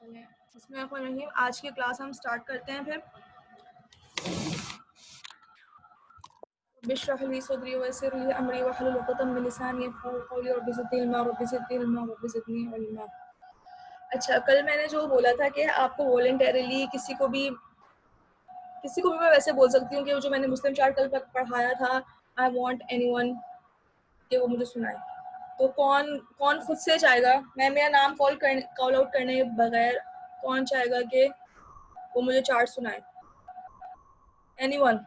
बिस्मिल्लाहिर्रहमानिर्रहीम। आज की क्लास हम स्टार्ट करते हैं। फिर बिश्रह ली सदरी वयस्सिर ली अमरी वहलुल उक़दम मिन लिसानी यफ़क़हू क़ौली रब्बि ज़िदनी इल्मा रब्बि ज़िदनी इल्मा रब्बि ज़िदनी इल्मा। अच्छा, कल मैंने जो बोला था कि आपको वॉलंटरीली किसी को भी मैं वैसे बोल सकती हूँ कि जो मैंने मुस्लिम चार्ट कल पढ़ाया था, आई वांट एनीवन कि वो मुझे सुनाए। तो कौन खुद से चाहेगा? मैं मेरा नाम कॉल आउट करने बगैर कौन चाहेगा कि वो मुझे चार्ट सुनाए? एनीवन?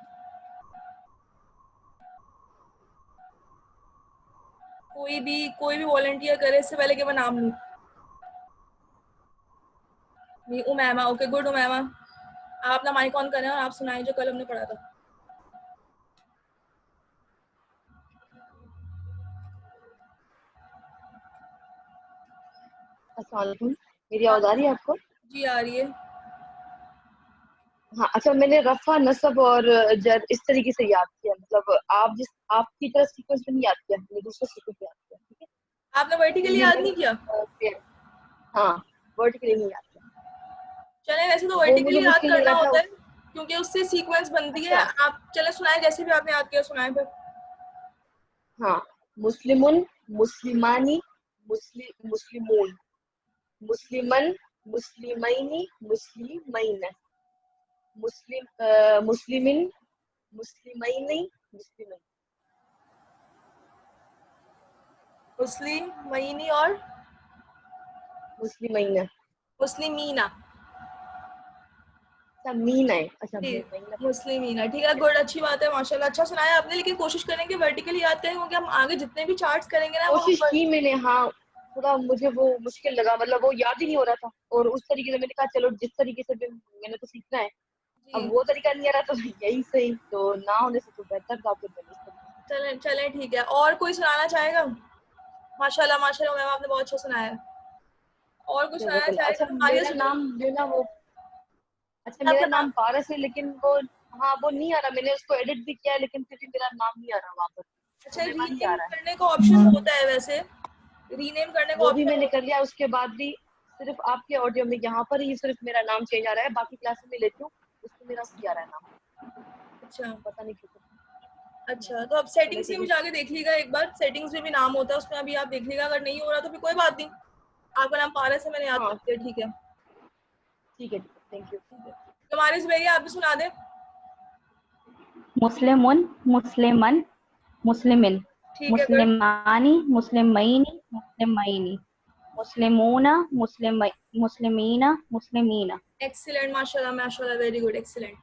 कोई भी वॉलंटियर करे इससे पहले कि मैं नाम लूं। Umaima, okay good. उमैमा, आप अपना माइक ऑन करें और आप सुनाएं जो कल हमने पढ़ा था। अस्सलाम वालेकुम। मेरी आवाज आ रही है आपको? जी आ रही है। हाँ, अच्छा, मैंने रफा, नसब और जर इस तरीके से याद किया, मतलब आपकी तरह सीक्वेंस में नहीं याद किया, मैंने दूसरे सीक्वेंस में याद किया। ठीक है, आपने वर्टिकली याद नहीं किया? हाँ, वर्टिकली नहीं याद किया। चले, वैसे तो वो मुझे वर्टिकली याद मुश्किल लग करना रहा था होता है क्योंकि उससे सीक्वेंस बनती है। अच्छा, आप चले सुनाए, जैसे भी आपने याद किया सुनाए फिर। हाँ, मुस्लिमुन, मुस्लिमानी, मुस्लिमून, मुस्लिमन, मुस्लिमैनी, मुस्लिमैन, मुस्लिमिन, मुस्लिमैनी, मुस्लिमैन, मुस्लिमैनी और मुस्लिमैन। मुस्लिमीना। अच्छा, मीन है। अच्छा, जी, मुस्लिमैन। मुस्लिमीना, ठीक है, गुड, अच्छी बात है, माशाल्लाह, अच्छा सुनाया आपने। लेकिन कोशिश करेंगे वर्टिकली याद करें क्योंकि हम आगे जितने भी चार्ट्स करेंगे ना वो कोशिश की मैंने, हाँ, थोड़ा मुझे वो मुश्किल लगा, मतलब वो याद ही नहीं हो रहा था। और उस तरीके से मैंने कहा चलो जिस तरीके से भी मैंने तो सीखना है, जी, अब वो तरीका नहीं आ रहा तो यही सही, तो ना होने से तो बेहतर था, फिर मैंने इस तरीके से। चलें चलें, ठीक है। और कोई सुनाना चाहेगा? माशाल्लाह माशाल्लाह मैम, आपने बहुत अच्छा सुनाया है। और कुछ सुनाना जज़ाकल्लाह। अच्छा, चाहेगा तो मारिया मेरा सुनाए। नाम जो ना वो, अच्छा, आपका मेरा नाम? नाम पारस है, लेकिन वो, हाँ, वो नहीं आ रहा। मैंने उसको एडिट भी किया है, लेकिन फिर भी मेरा नाम नहीं आ रहा वहाँ पर। अच्छा, उमेमा नहीं आ रीनेम रहा है। करने का ऑप्शन होता है वैसे, रीनेम करने का वो भी ऑप्शन मैंने कर होता है। लिया, उसके बाद भी सिर्फ आपके ऑडियो में यहाँ पर ही सिर्फ मेरा नाम चेंज आ रहा है, बाकी क्लासेस में लेती हूँ उसमें मेरा सही आ रहा है नाम, अच्छा पता नहीं क्यों। अच्छा, तो अब चलो सेटिंग्स में ठीक भी है। जाके देख लीजिएगा एक बार, सेटिंग्स में भी नाम होता है, उसमें अभी आप देख लीजिएगा। अगर नहीं हो रहा तो फिर कोई बात नहीं, आपका नाम पारस है, मैंने याद हाँ, कर दिया, ठीक है। ठीक है, थैंक यू। तो हमारे भैया आप भी सुना दें। मुस्लिमुन, मुस्लिमन, मुस्लिमिन, ठीक है, गुड, मुस्लिमानी, मुस्लिमैनी, मुस्लिमैनी, मुस्लिमूना, मुस्लिमीना, मुस्लिमीना। एक्सीलेंट, माशाल्लाह माशाल्लाह, वेरी गुड, एक्सीलेंट।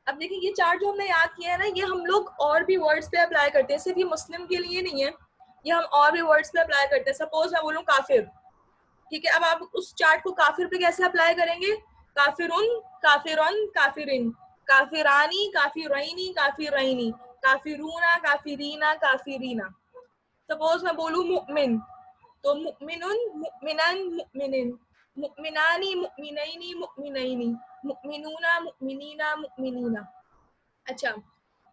अब देखिए, ये चार्ट जो हमने याद किया है ना, ये हम लोग और भी वर्ड्स पे अप्लाई करते हैं, सिर्फ ये मुस्लिम के लिए नहीं है, ये हम और भी वर्ड्स पे अप्लाई करते हैं। सपोज मैं बोलूँ काफिर, ठीक है, अब आप उस चार्ट को काफिर पे कैसे अप्लाई करेंगे? काफिरुन, काफिरुन, काफिरिन, काफिरानी, काफिरैनी, काफिरैनी, काफिरूना, काफिरीना, काफिरीना। सपोज मैं बोलूँ मुमिन, तो मुमिनुन, मुमिनन, मुमिनिन, मुमिनानी, मुमिनैनी, मुमिनैनी, मुमिनूना, मुमिनीना, मुमिनीना। अच्छा,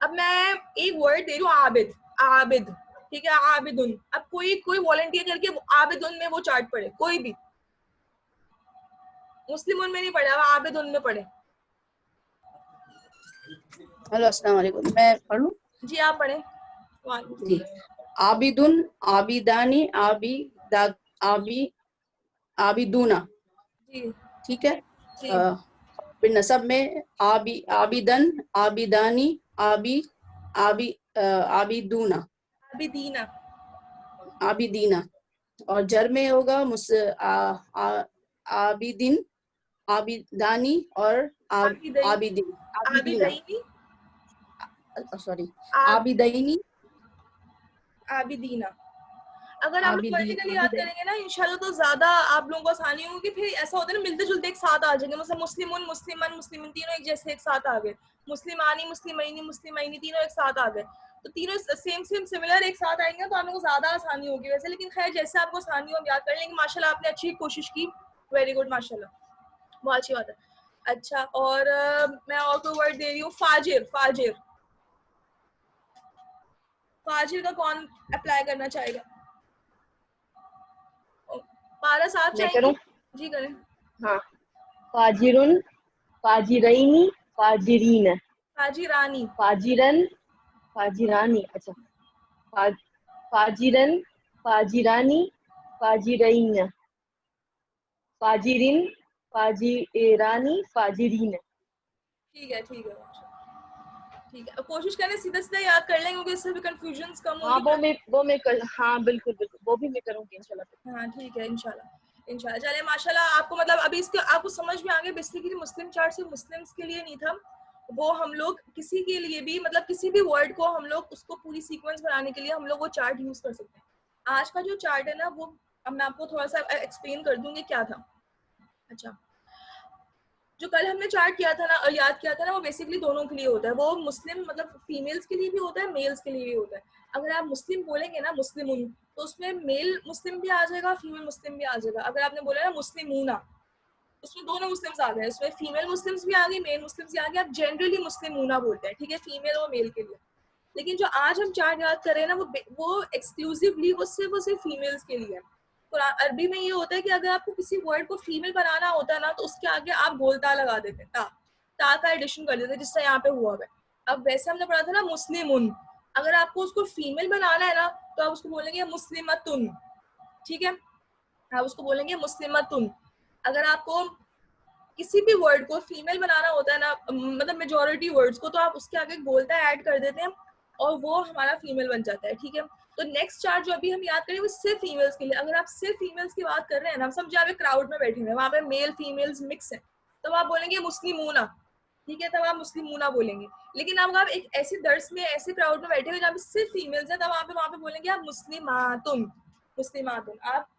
अब मैं एक वर्ड दे रही हूँ, आबिद, आबिद, ठीक है, आबिदुन। अब कोई वॉलंटियर करके आबिदुन में वो चार्ट पढ़े, कोई भी, मुस्लिम में नहीं पढ़े, अब आबिदुन में पढ़े। हेलो, अस्सलाम वालेकुम। मैं पढ़ूं? जी आप पढ़े। जी, आबिदुन, आबिदानी, आबिदूना। जी ठीक है। जी फिर नसब में आबिदन, आबिदानी, आबिदूना, आबिदीना, आबिदीना। और जर में होगा आबिदिन, आबिदानी और आबिदैन, आबिदीना, आबिदैनी, सॉरी, आब आबिदैनी, आबिदीना। अगर आप लोग वर्टिकली याद आबिदैन। करेंगे ना इंशाल्लाह तो ज्यादा आप लोगों को आसानी होगी। फिर ऐसा होता है ना, मिलते जुलते एक साथ आ जाएंगे, मतलब मुस्लिमुन, मुस्लिमन, मुस्लिमिन तीनों एक जैसे एक साथ आ गए, मुस्लिमानी, मुस्लिमैनी, मुस्लिमैनी तीनों एक साथ आ गए, तो तीनों सेम सेम सिमिलर एक साथ आएंगे तो आप लोगों को ज्यादा आसानी होगी वैसे। लेकिन खैर, जैसे आपको आसानी हो हम याद करें, लेकिन माशाल्लाह आपने अच्छी कोशिश की, वेरी गुड, माशाल्लाह, बहुत अच्छी बात है। अच्छा, और मैं और कोई वर्ड दे रही हूँ, फाजिर, फाजिर, फाजिर का कौन अप्लाई करना चाहेगा? पारस आप मैं चाहेंगी? करूं? जी करें। हाँ, फाजिरुन, फाजिरैनी, फाजिरीन, फाजिरानी, फाजिरन, फाजिरानी, अच्छा, फा, फाजिरन, फाजिरानी, फाजिरैन, फाजिरिन, फाजिरानी, फाजिरीन। ठीक है ठीक है ठीक है। अब कोशिश करें सीधा सीधा याद कर लें क्योंकि इससे भी कंफ्यूजन कम हाँ होगी। वो मैं कर, हाँ बिल्कुल बिल्कुल वो भी मैं करूंगी इंशाल्लाह। हाँ ठीक है इंशाल्लाह इंशाल्लाह। चले माशाल्लाह आपको मतलब अभी इसके आपको समझ में आ गया बेसिकली मुस्लिम चार्ट सिर्फ मुस्लिम्स के लिए नहीं था, वो हम लोग किसी के लिए भी मतलब किसी भी वर्ड को हम लोग उसको पूरी सीक्वेंस बनाने के लिए हम लोग वो चार्ट यूज कर सकते हैं। आज का जो चार्ट है ना वो अब मैं आपको थोड़ा सा एक्सप्लेन कर दूंगी क्या था। अच्छा, जो कल हमने चार्ट किया था ना और याद किया था ना वो बेसिकली दोनों के लिए होता है। वो मुस्लिम मतलब फीमेल्स के लिए भी होता है, मेल्स के लिए भी होता है। अगर आप मुस्लिम बोलेंगे ना मुस्लिम तो उसमें मेल मुस्लिम भी आ जाएगा, फीमेल मुस्लिम भी आ जाएगा। अगर आपने बोला ना मुस्लिमूना उसमें दोनों मुस्लिम्स आ गए, उसमें फीमेल मुस्लिम्स भी आ गई, मेल मुस्लिम्स भी आ गए। आप जनरली मुस्लिमूना बोलते हैं, ठीक है, फीमेल और मेल के लिए। लेकिन जो आज हम चार्ट याद कर रहे हैं ना वो एक्सक्लूसिवली वो सिर्फ फीमेल्स के लिए है। अरबी में ये होता है कि अगर आपको किसी वर्ड को फीमेल बनाना होता है ना तो उसके आगे आप गोलता लगा देते हैं, ता का एडिशन कर देते हैं, जिससे यहाँ पे हुआ है। अब वैसे हमने पढ़ा था ना मुस्लिमुन, अगर आपको उसको फीमेल बनाना है ना तो आप उसको बोलेंगे मुस्लिमतुन, ठीक है, आप उसको बोलेंगे मुस्लिमतुन। अगर आपको किसी भी वर्ड को फीमेल बनाना होता है ना मतलब मेजोरिटी वर्ड्स को, तो आप उसके आगे बोलता ऐड कर देते हैं और वो हमारा फीमेल बन जाता है, ठीक है। तो नेक्स्ट चार्ट जो अभी हम याद करें वो सिर्फ फीमेल्स के लिए। अगर आप सिर्फ फीमेल्स की बात कर रहे हैं ना, हम समझे आप क्राउड में बैठे हुए वहां पे मेल फीमेल्स मिक्स है, तो आप बोलेंगे मुस्लिमूना, ठीक है, तब आप मुस्लिमूना बोलेंगे। लेकिन अब आप एक ऐसे दर्स में ऐसे क्राउड में बैठे हुए जहाँ पे सिर्फ फीमेल्स है, तब आप वहां पे बोलेंगे आप मुस्लिमातुन, मुस्लिमातुन, आप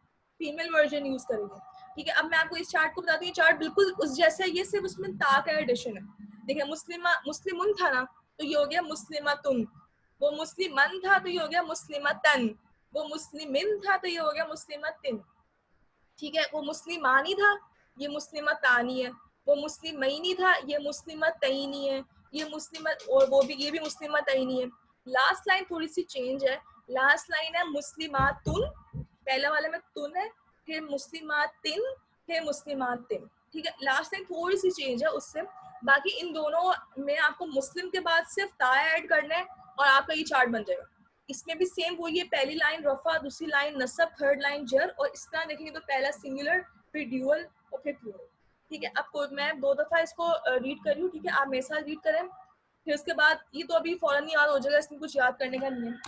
फीमेल वर्जन यूज करेंगे, ठीक है। अब मैं आपको इस चार्ट को बताती हूँ, चार्ट बिल्कुल उस जैसा है, ये सिर्फ उसमें ता का एडिशन है। देखिए मुस्लिमुन था ना तो ये हो गया मुस्लिमतुन, वो मुस्लिमन था तो ये हो गया मुस्लिमतन, वो मुस्लिमिन था तो ये हो गया मुस्लिमतिन, ठीक है। वो मुस्लिमानी था, ये मुस्लिमतानी है। वो मुस्लिमैनी था, ये मुस्लिमतैनी है। ये मुस्लिम और वो भी ये भी मुस्लिमतैनी है। लास्ट लाइन थोड़ी सी चेंज है, लास्ट लाइन है मुस्लिमातुन, पहले वाले में तुन है, फिर मुस्लिमातिन, फिर मुस्लिमातिन, ठीक है। लास्ट लाइन थोड़ी सी चेंज है उससे, बाकी इन दोनों में आपको मुस्लिम के बाद सिर्फ ता ऐड करना है और आपका ये चार्ट बन जाएगा। इसमें भी सेम वही है, पहली लाइन रफा, दूसरी लाइन नसब, थर्ड लाइन जर, और इस तरह देखेंगे तो पहला सिंगुलर, फिर ड्यूअल और फिर प्लूरल, ठीक है। अब मैं 2 दफा इसको रीड कर रही हूँ, ठीक है, आप मेरे साथ रीड करें। फिर उसके बाद ये तो अभी फौरन याद हो जाएगा, इसमें कुछ याद करने का नहीं है,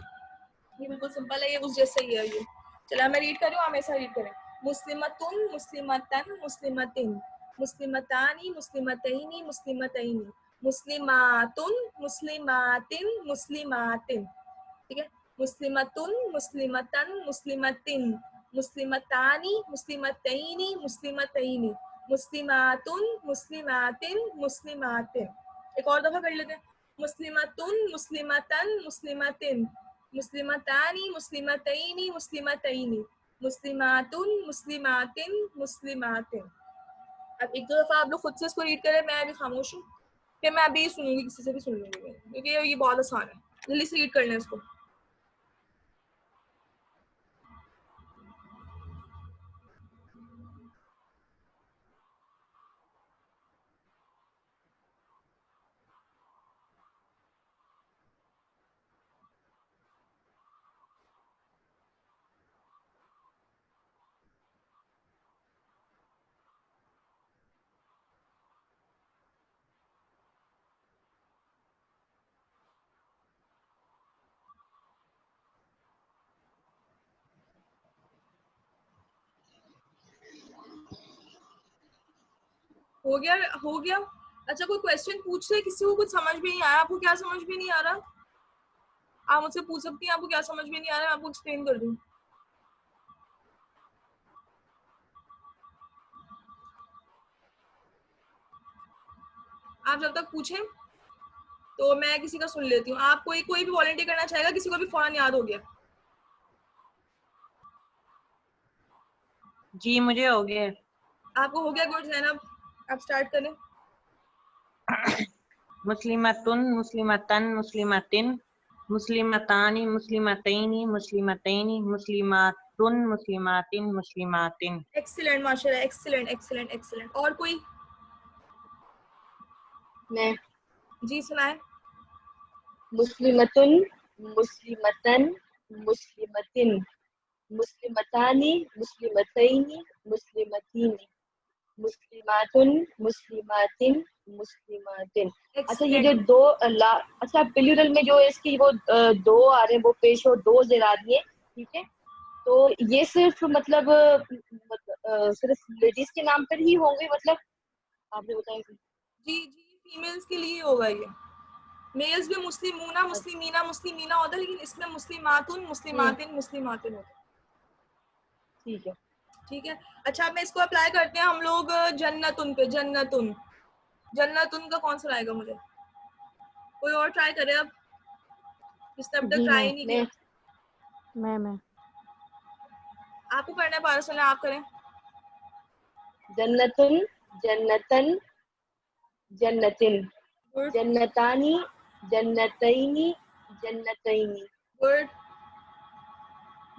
ये बिल्कुल सिंपल है, ये उस जैसा ही है ये। चलो मैं रीड कर रही हूँ, आप मेरे साथ रीड करें। मुस्लिमतुन, मुस्लिमतन, मुस्लिमतिन, मुस्लिमतानी, मुस्लिमतैनी, मुस्लिमतैनी, मुस्लिमातुन, मुस्लिमातिन, मुस्लिमातिन, ठीक है। मुस्लिमतुन, मुस्लिमतन, मुस्लिमतिन, मुस्लिमतानी, मुस्लिमतैनी, मुस्लिमतैनी, मुस्लिमातुन, मुस्लिमातिन, मुस्लिमातिन। एक और दफा कर लेते हैं। मुस्लिमतुन, मुस्लिमतन, मुस्लिमतिन, मुस्लिमतानी, मुस्लिमतैनी, मुस्लिमतैनी, मुस्लिमातुन, मुस्लिमातिन, मुस्लिमातिन। अब एक दो दफा आप लोग खुद से इसको रीड करें, मैं अभी खामोश हूँ, फिर मैं अभी सुनूंगी, किसी से भी सुन लूंगी क्योंकि ये बहुत आसान है। जल्दी से रीड कर लें इसको। हो गया हो गया। अच्छा कोई क्वेश्चन पूछ रहे, किसी को कुछ समझ में नहीं आया, आपको क्या समझ में नहीं आ रहा, आप मुझसे पूछ सकती हैं, आपको क्या समझ में नहीं आ रहा है, आपको एक्सप्लेन कर दूं। आप जब तक पूछें तो मैं किसी का सुन लेती हूँ। आप कोई भी वॉलंटियर करना चाहेगा, किसी को भी फौरन याद हो गया। जी मुझे हो गया। आपको हो गया, गुड जैनब, आप स्टार्ट करें। मुस्लिमतुन, मुस्लिमतन, मुस्लिमतिन, मुस्लिमतानी, मुस्लिमतैनी, मुस्लिमतैनी, मुस्लिमातुन, मुस्लिमातिन, मुस्लिमातिन। एक्सीलेंट माशाल्लाह, एक्सीलेंट एक्सीलेंट एक्सीलेंट। और कोई मैं जी सुनाए। मुस्लिमतुन, मुस्लिमतन, मुस्लिमतिन, मुस्लिमतानी, मुस्लिमतैनी, मुस्लिमतीनी, मुस्लिमातुन, मुस्लिमातिन, मुस्लिमातिन। अच्छा ये जो एक्सीलेंट। दो अच्छा प्लूरल में जो इसकी वो दो आ रहे हैं वो पेश हो दो जेर आ रही है, ठीक है। तो ये सिर्फ मतलब सिर्फ लेडीज के नाम पर ही होंगे, मतलब आपने बताया कि- जी जी, फीमेल्स के लिए होगा ये। मेल्स भी मुस्लिमूना, मुस्लिमीना, मुस्लिमीना होता है, लेकिन इसमें मुस्लिमातुन, मुस्लिमातिन, मुस्लिमातिन होता है। ठीक है। ठीक है। अच्छा, अब मैं इसको अप्लाई करते हैं हम लोग जन्नतुन पे। जन्नतुन, जन्नतुन का कौन सा आएगा? मुझे कोई और ट्राई करे अब, जिसने अब तक जी ट्राई नहीं किया। मैं आपको करना है पारसल, आप करें। जन्नतुन, जन्नतन, जन्नतिन, गुड जन्नतानी, जन्नतैनी, जन्नतैनी। गुड।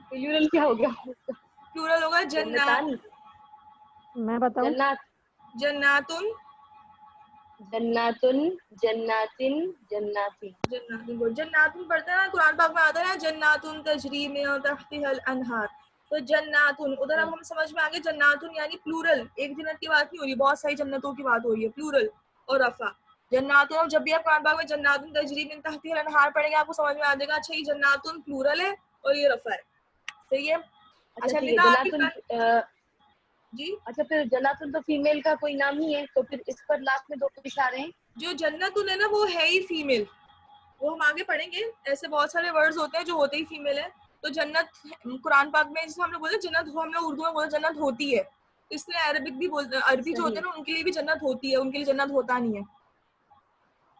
प्लूरल क्या हो गया? प्लूरल होगा जन्नात। जन्नतानी, मैं बताऊं? जन्नात, जन्नातुन, जन्नातुन, जन्नातिन, जन्नाती। जन्नातुन। गुड। जन्नातुन पढ़ते हैं ना, कुरान पाक में आता है ना, जन्नातुन तजरी मिन तहतिहल अनहार। तो जन्नातुन उधर अब हम समझ में आ गए। जन्नातुन यानी प्लूरल, एक जन्नत की बात नहीं हो रही, बहुत सारी जन्नतों की बात हो रही है, प्लूरल और रफा। जन्नातुन, जब भी आप कुरान पाक में जन्नातुन तजरी मिन तहतिहल अनहार पढ़ेंगे, आपको समझ में आ जाएगा अच्छा ये जन्नातुन प्लूरल है और ये रफा है। सही है। अच्छा अच्छा ठीक है। निदा, आपकी जन्नातुन जी। अच्छा फिर जन्नातुन तो फीमेल का कोई नाम नहीं है, तो फिर इस पर लास्ट में दो पेश आ रहे हैं। जो जन्नतुन है ना, वो है ही फीमेल, वो हम आगे पढ़ेंगे। ऐसे बहुत सारे वर्ड्स होते हैं जो होते ही फीमेल है। तो जन्नत कुरान पाक में, जैसे हम लोग बोलते हैं जन्नत हो, हम लोग उर्दू में बोलते हैं जन्नत होती है, इसलिए अरबिक भी बोलते हैं, अरबी जो होते सही हैं ना उनके लिए भी जन्नत होती है, उनके लिए जन्नत होता नहीं है।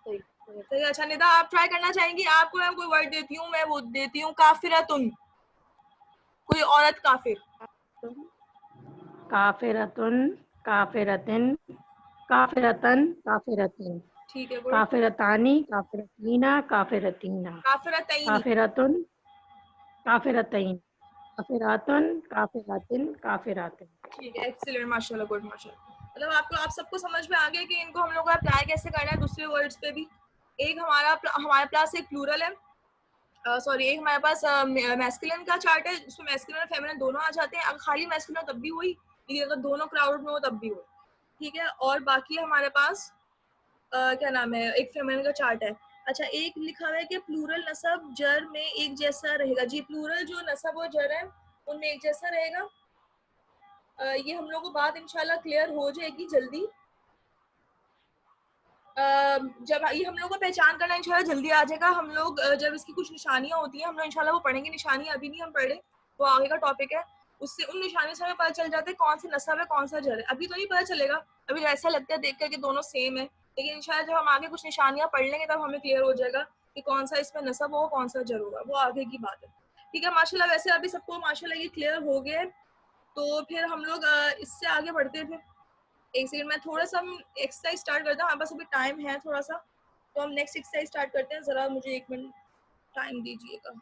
सही सही। तो अच्छा निदा, आप ट्राई करना चाहेंगी? आपको मैं कोई वर्ड देती हूँ, मैं वो देती हूँ काफिरतुन, कोई औरत काफिर। काफिरतुन, काफिरतिन, काफिरतन, काफिरतिन, ठीक है गुड। काफिरतानी, काफिरतीना, काफिरतीना, काफिरतैनी। काफिरतुन, काफिरतैन, काफिरातुन, काफिरातिन, काफिरातिन। ठीक है, एक्सीलेंट, माशाल्लाह, गुड, माशाल्लाह। मतलब आपको, आप सबको समझ में आ गया कि इनको हम लोग को अप्लाई कैसे करना है दूसरे वर्ड्स पे भी। एक हमारे पास एक प्लूरल है, सॉरी, एक हमारे पास मैस्कुलिन का चार्ट है, उसमें मैस्कुलिन और फेमिनिन दोनों आ जाते हैं। अगर खाली मैस्कुलिन तब भी हुई, यदि अगर दोनों क्राउड में हो तब भी हुई। ठीक है। और बाकी हमारे पास क्या नाम है, एक फेमिनिन का चार्ट है। अच्छा, एक लिखा हुआ है कि प्लूरल नसब जर में एक जैसा रहेगा। जी, प्लूरल जो नसब और जर है उनमें एक जैसा रहेगा। ये हम लोग को बात इंशाल्लाह क्लियर हो जाएगी जल्दी। जब ये हम लोग को पहचान करना इंशाल्लाह जल्दी आ जाएगा। हम लोग जब इसकी कुछ निशानियां होती हैं, हम लोग इंशाल्लाह वो पढ़ेंगे। निशानियां अभी नहीं हम पढ़ रहे, वो आगे का टॉपिक है। उससे, उन निशानियों से हमें पता चल जाता है कौन सी नस्ब है कौन सा जर है। अभी तो नहीं पता चलेगा, अभी ऐसा लगता है देख कर कि दोनों सेम है, लेकिन इंशाल्लाह जब हम आगे कुछ निशानियां पढ़ लेंगे तब हमें क्लियर हो जाएगा कि कौन सा इसमें नस्ब होगा कौन सा जर होगा, वो आगे की बात है। ठीक है माशाल्लाह। वैसे अभी सबको माशाल्लाह ये क्लियर हो गया है, तो फिर हम लोग इससे आगे बढ़ते हैं। एक सेकंड, मैं थोड़ा सा हम एक्सरसाइज स्टार्ट करते हैं, हमारे पास अभी टाइम है थोड़ा सा, तो हम नेक्स्ट एक्सरसाइज स्टार्ट करते हैं। जरा मुझे 1 मिनट टाइम दीजिएगा।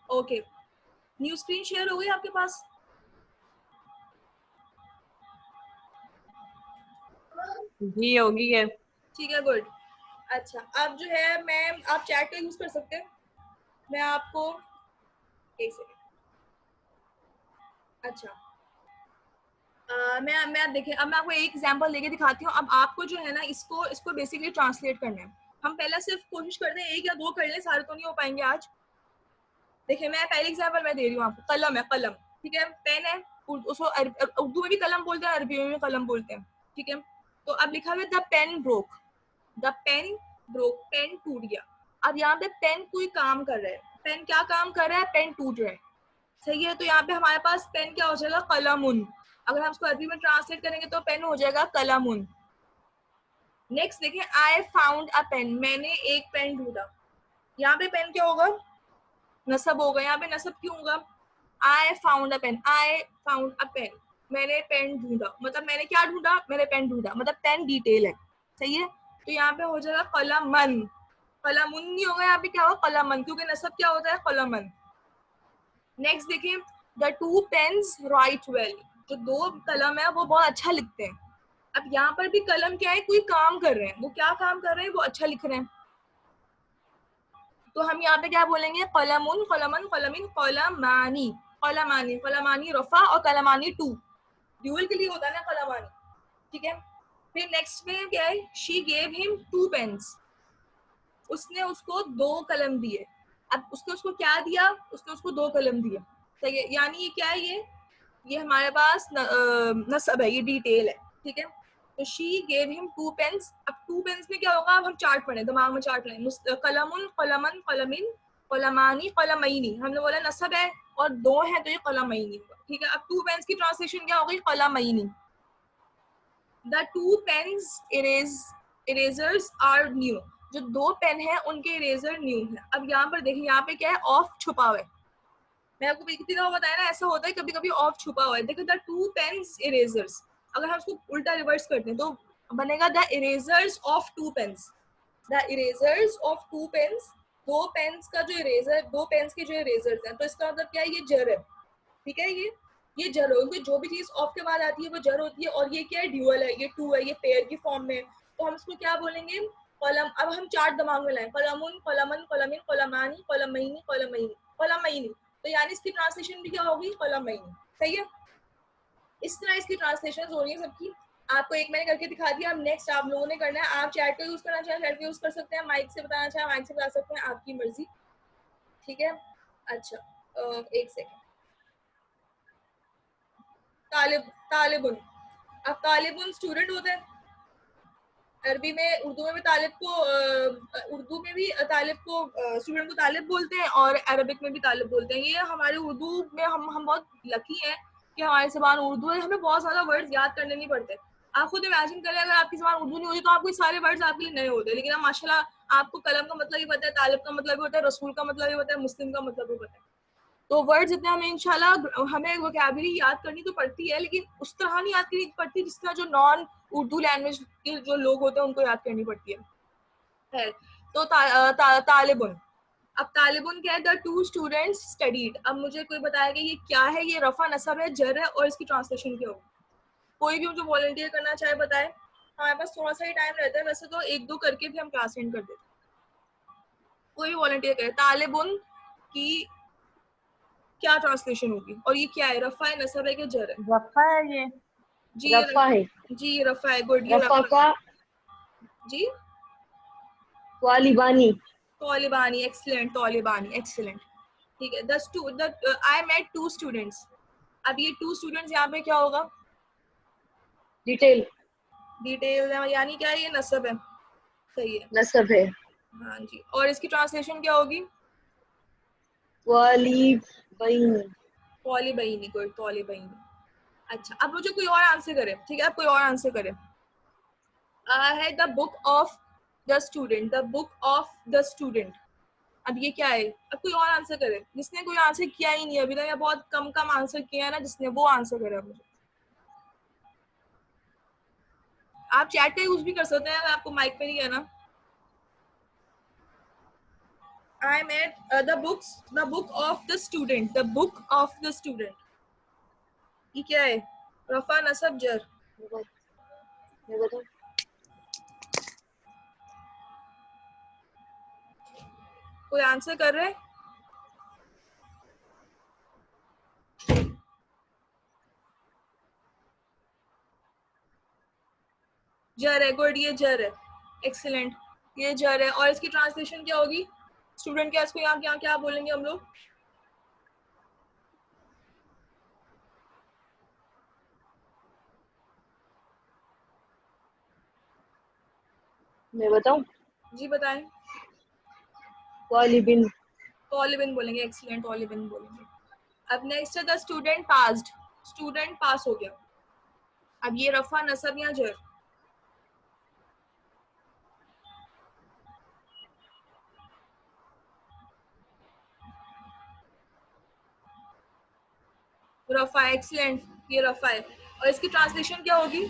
ओके, न्यू स्क्रीन शेयर हो गई आपके पास? जी होगी है। ठीक है, गुड। अच्छा, अब जो है मैं, आप चैट का यूज कर सकते हैं। मैं आपको, एक सेकंड। अच्छा, मैं देखिए, अब मैं आपको एक एग्जांपल देके दिखाती हूँ। अब आपको जो है ना, इसको इसको बेसिकली ट्रांसलेट करना है। हम पहले सिर्फ कोशिश करते हैं एक या दो कर लें, सारे तो नहीं हो पाएंगे आज। देखिए, मैं पहले एग्जांपल मैं दे रही हूँ आपको। कलम है, कलम, ठीक है। पेन है, उसको उर्दू में भी कलम बोलते हैं, अरबी में भी कलम बोलते हैं, ठीक है। तो अब लिखा हुआ है the pen broke, the pen broke, pen टूट गया। अब यहाँ पे पेन कोई काम कर रहा है, पेन क्या काम कर रहा है, पेन टूट रहा है। सही है। तो यहाँ पे हमारे पास पेन क्या हो जाएगा, कलमुन। अगर हम इसको अरबी में ट्रांसलेट करेंगे तो पेन हो जाएगा कलमुन। नेक्स्ट देखिए, आई फाउंड अ पेन, मैंने एक पेन ढूंढा। यहाँ पे पेन क्या होगा, नसब होगा। यहाँ पे नसब क्यों होगा, I found a pen, I found a pen, मैंने पेन ढूंढा, मतलब मैंने क्या ढूंढा, मैंने पेन ढूंढा, मतलब पेन डिटेल है। सही है। तो यहाँ पे हो जाएगा कलमन, कलमुन नहीं होगा, यहाँ पे क्या होगा, कलमन, क्योंकि नसब क्या होता है, कलमन। नेक्स्ट देखिए, the two pens write well, जो दो कलम है वो बहुत अच्छा लिखते हैं। अब यहाँ पर भी कलम क्या है, कोई काम कर रहे हैं, वो क्या काम कर रहे हैं, वो अच्छा लिख रहे हैं। तो हम यहाँ पे क्या बोलेंगे, कलमुन, कलमन, कलमिन, कलमानी, कलमानी, कलमानी रफा और कलमानी टू, ड्यूअल के लिए होता है ना कलमानी। ठीक है। फिर नेक्स्ट में क्या है, she gave him two pens, उसने उसको दो कलम दिए। अब उसने उसको क्या दिया, उसने उसको दो कलम दिए। सही है। यानी ये क्या है, ये हमारे पास नसब है, ये डिटेल है। ठीक है। तो she gave him two pens. अब टू पेन्स में क्या होगा, अब हम चार्ट पढ़े, दिमाग में चार्ट लें। कलमुन, कलमन, कलमिन, कलमानी, कलमईनी, हमने बोला नसब है और दो है तो ये कलमईनी होगा। ठीक है। अब टू पेन्स की ट्रांसलेशन क्या होगी, कलमईनी। The two pens erasers are new, जो दो पेन है उनके इरेजर न्यू है। अब यहाँ पर देखिए, यहाँ पे क्या है, ऑफ छुपा हुआ है। मैं आपको कितनी दफा बताया ना, ऐसा होता है कभी कभी ऑफ छुपा हुआ है। देखो, द टू पेन्स इरेजर्स, अगर हम उसको उल्टा रिवर्स करते हैं तो बनेगा the erasers of two pens, the erasers of two pens, दो पेन्स का जो इरेजर, दो पेन्स के जो इरेजर्स हैं। तो इसका मतलब क्या है, ये जर है। ठीक है। ये जर होगी, जो भी चीज ऑफ के बाद आती है वो जर होती है। और ये क्या है, ड्यूअल है, ये टू है, ये पेयर की फॉर्म में। तो हम इसको क्या बोलेंगे, कलम। अब हम चार्ट दिमाग में लाएं, कलमुन, कलमन, कलमिन, कलमानी, कलमईनी, कलमईनी, कलमईनी। तो यानी इसकी ट्रांसलेशन भी क्या होगी, कलमईनी। सही है। इस तरह इसकी ट्रांसलेशन हो रही है सबकी। आपको एक मैंने करके दिखा दिया। अब नेक्स्ट आप लोगों ने करना है। आप चैट का यूज करना चाहें चैट का यूज कर सकते हैं, माइक से बताना चाहें माइक से बता सकते हैं, आपकी मर्जी। ठीक है। अच्छा, एक सेकेंड। तालिब, तालिबुन। अब तालिबुन स्टूडेंट होते हैं। अरबी में, उर्दू में भी तालिब को उर्दू में भी तालिब को, स्टूडेंट को तालिब बोलते हैं और अरबिक में भी तालिब बोलते हैं। ये हमारे उर्दू में हम बहुत लकी हैं कि हमारी ज़बान उर्दू है, हमें बहुत ज़्यादा वर्ड्स याद करने नहीं पड़ते। आप खुद इमेजिन करें, अगर आपकी ज़बान उर्दू नहीं होती तो आपको सारे वर्ड्स आपके लिए नए होते। लेकिन अब माशाल्लाह आपको कलम का मतलब भी पता है, तालिब का मतलब भी पता है, रसूल का मतलब भी पता है, मुस्लिम का मतलब भी पता है। तो वर्ड्स इतने हमें इंशाल्लाह, हमें वोकैबुलरी याद करनी तो पड़ती है, लेकिन उस तरह नहीं याद करनी पड़ती जिस तरह जो नॉन उर्दू लैंग्वेज के जो लोग होते हैं उनको याद करनी पड़ती है। खैर, तो तालिबुन। अब तालिबुन क्या है, द टू स्टूडेंट्स स्टडीड। अब मुझे कोई बताएगा ये क्या है, ये रफा नसब है, जर है, और इसकी ट्रांसलेशन क्या होगी। कोई भी जो वॉलंटियर करना चाहे बताए। हमारे पास थोड़ा सा ही टाइम रहता है, वैसे तो एक दो करके भी हम क्लास एंड कर देते हैं। कोई भी वॉलंटियर करे, तालिबुन की क्या ट्रांसलेशन होगी, और ये क्या है, रफा है, नसब है, कि जर है। रफा है ये। जी रफा है। जी रफा है, गुड। ये रफा रफा का जी, वालिबानी। तौलिबानी, एक्सीलेंट, तौलिबानी, एक्सीलेंट। ठीक है। I met two students. अब ये टू स्टूडेंट्स यहाँ पे क्या होगा, डिटेल, डिटेल, यानी क्या है, ये नसब है। सही है। नसब है। हाँ जी। और इसकी ट्रांसलेशन क्या होगी, वालिबानी। तौलिबैनी, गुड, तौलिबैनी। अच्छा, अब मुझे कोई और आंसर करे। ठीक है, अब कोई और आंसर करे। है the book of the student, the book of the student. अब ये क्या है, अब कोई और आंसर करे। जिसने कोई आंसर किया ही नहीं अभी तक, या बहुत कम कम आंसर किया है ना जिसने, वो आंसर करे मुझे। आप चैट का यूज भी कर सकते हैं, अगर आपको माइक पे नहीं कहना। I met the book of the student, the book of the student. ये क्या है, रफा नसब जर। मैं बताऊं? कोई आंसर कर रहे हैं, जर है, गुड, ये जर है, एक्सीलेंट, ये जर है। और इसकी ट्रांसलेशन क्या होगी, स्टूडेंट क्या, इसको यहाँ क्या क्या बोलेंगे हम लोग, मैं बताऊं? जी बताएं। वालिबिन। तौलिबिन बोलेंगे, एक्सीलेंट, तौलिबिन बोलेंगे। अब नेक्स्ट है द स्टूडेंट पास्ड, स्टूडेंट पास हो गया। अब ये रफा नसब या जर, रफा, एक्सीलेंट, ये रफा है। और इसकी ट्रांसलेशन क्या होगी?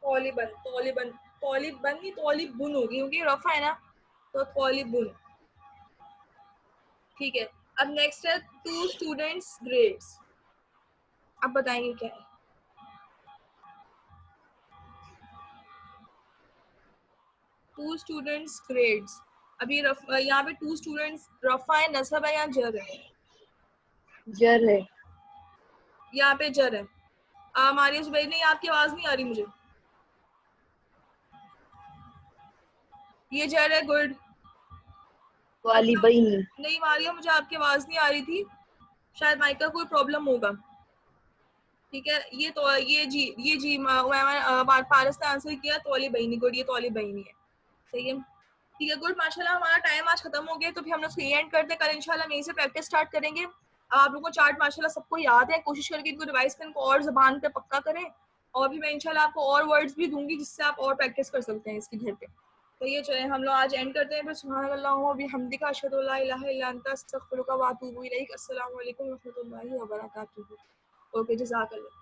तौलिबन, तौलिबन, तौलिबन नहीं तौलिबुन होगी क्योंकि रफा है ना, तो तौलिबुन। ठीक है। अब नेक्स्ट है टू स्टूडेंट्स ग्रेड्स। अब बताएंगे क्या है? Two students grades. अभी यहाँ पे टू स्टूडेंट्स रफा है, नसब है या जर है? जर है। यहाँ पे जर है। मारिया जुबैर, नहीं आपकी आवाज नहीं आ रही मुझे। ये जर है, गुड। तालिबैन। नहीं मारिया, मुझे आपकी आवाज नहीं आ रही थी, शायद माइक का कोई प्रॉब्लम होगा। ठीक है, ये जी पारस ने आंसर किया तौलिबैनी, गुड, ये तौलिबैनी है, सही है। ठीक है, गुड, माशाल्लाह। हमारा टाइम आज खत्म हो गया, तो फिर हम लोग एंड करते हैं। कल इंशाल्लाह हम यहीं से प्रैक्टिस स्टार्ट करेंगे। आप लोगों को चार्ट माशाल्लाह सबको याद है, कोशिश करके इनको रिवाइज करें, इनको और ज़बान पे पक्का करें। और भी मैं इंशाल्लाह आपको और वर्ड्स भी दूंगी जिससे आप और प्रैक्टिस कर सकते हैं इसकी घर पे। तो ये चले हम लोग आज एंड करते हैं। फिर सुभानअल्लाह व बिहम्दिका अशहदु अल्ला इलाहा इल्ला अन्ता अस्तगफिरुका व अतूबु इलैक। अस्सलामु अलैकुम व रहमतुल्लाहि व बरकातुहू। ओके, जज़ाकल्लाह।